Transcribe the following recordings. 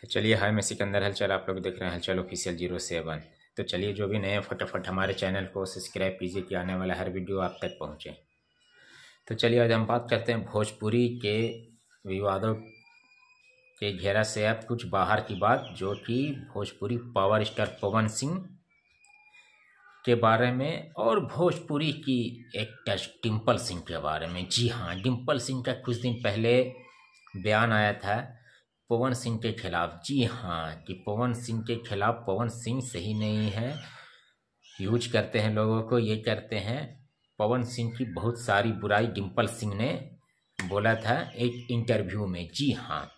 तो चलिए, हाय मैं सिकंदर हलचल, आप लोग देख रहे हैं हलचल ऑफिशियल 07। तो चलिए, जो भी नए हैं फटाफट हमारे चैनल को सब्सक्राइब कीजिए कि आने वाला हर वीडियो आप तक पहुंचे। तो चलिए, आज हम बात करते हैं भोजपुरी के विवादों के घेरा से अब कुछ बाहर की बात, जो कि भोजपुरी पावर स्टार पवन सिंह के बारे में और भोजपुरी की एक्ट्रेस डिम्पल सिंह के बारे में। जी हाँ, डिम्पल सिंह का कुछ दिन पहले बयान आया था पवन सिंह के खिलाफ। जी हाँ, कि पवन सिंह के खिलाफ पवन सिंह सही नहीं है, यूज करते हैं लोगों को, ये करते हैं। पवन सिंह की बहुत सारी बुराई डिम्पल सिंह ने बोला था एक इंटरव्यू में। जी हाँ,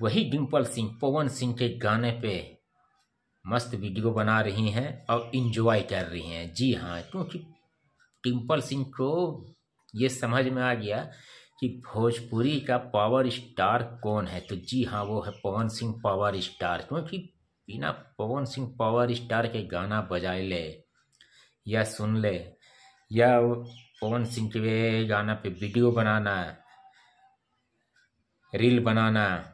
वही डिम्पल सिंह पवन सिंह के गाने पे मस्त वीडियो बना रही हैं और इंजॉय कर रही हैं। जी हाँ, क्योंकि डिम्पल सिंह को ये समझ में आ गया कि भोजपुरी का पावर स्टार कौन है। तो जी हाँ, वो है पवन सिंह पावर स्टार। क्योंकि बिना पवन सिंह पावर स्टार के गाना बजा ले या सुन ले, या पवन सिंह के गाना पे वीडियो बनाना, रील बनाना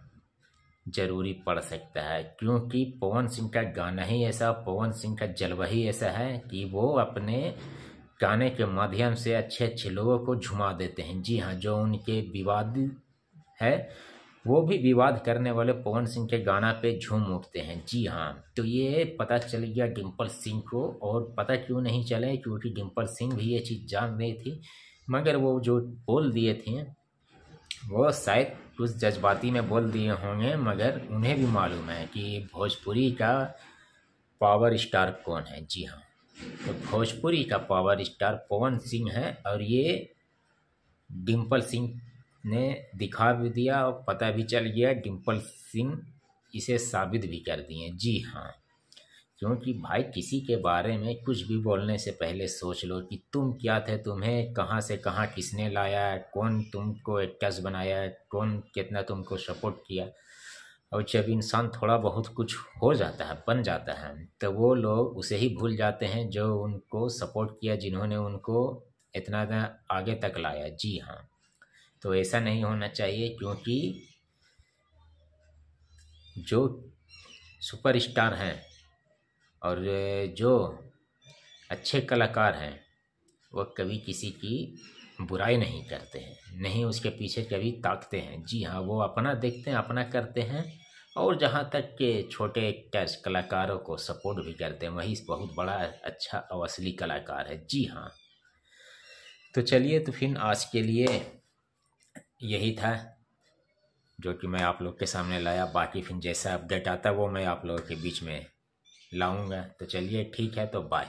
जरूरी पड़ सकता है। क्योंकि पवन सिंह का गाना ही ऐसा, पवन सिंह का जलवा ही ऐसा है कि वो अपने गाने के माध्यम से अच्छे अच्छे लोगों को झुमा देते हैं। जी हाँ, जो उनके विवाद है वो भी विवाद करने वाले पवन सिंह के गाना पे झूम उठते हैं। जी हाँ, तो ये पता चल गया डिम्पल सिंह को। और पता क्यों नहीं चले, क्योंकि डिम्पल सिंह भी ये चीज़ जान रही थी, मगर वो जो बोल दिए थे वो शायद कुछ जज्बाती में बोल दिए होंगे, मगर उन्हें भी मालूम है कि भोजपुरी का पावर स्टार कौन है। जी हाँ, तो भोजपुरी का पावर स्टार पवन सिंह है, और ये डिम्पल सिंह ने दिखा भी दिया और पता भी चल गया। डिम्पल सिंह इसे साबित भी कर दिए। जी हाँ, क्योंकि भाई किसी के बारे में कुछ भी बोलने से पहले सोच लो कि तुम क्या थे, तुम्हें कहाँ से कहाँ किसने लाया, कौन तुमको एक्ट्रेस बनाया, कौन कितना तुमको सपोर्ट किया। और जब इंसान थोड़ा बहुत कुछ हो जाता है, बन जाता है, तो वो लोग उसे ही भूल जाते हैं जो उनको सपोर्ट किया, जिन्होंने उनको इतना आगे तक लाया। जी हाँ, तो ऐसा नहीं होना चाहिए। क्योंकि जो सुपरस्टार हैं और जो अच्छे कलाकार हैं, वो कभी किसी की बुराई नहीं करते हैं, नहीं उसके पीछे कभी ताकते हैं। जी हाँ, वो अपना देखते हैं, अपना करते हैं, और जहाँ तक के छोटे एक्टर्स कलाकारों को सपोर्ट भी करते हैं, वही बहुत बड़ा अच्छा और असली कलाकार है। जी हाँ, तो चलिए, तो फिर आज के लिए यही था जो कि मैं आप लोग के सामने लाया। बाकी फिर जैसा अपडेट आता वो मैं आप लोगों के बीच में लाऊंगा। तो चलिए, ठीक है, तो बाय।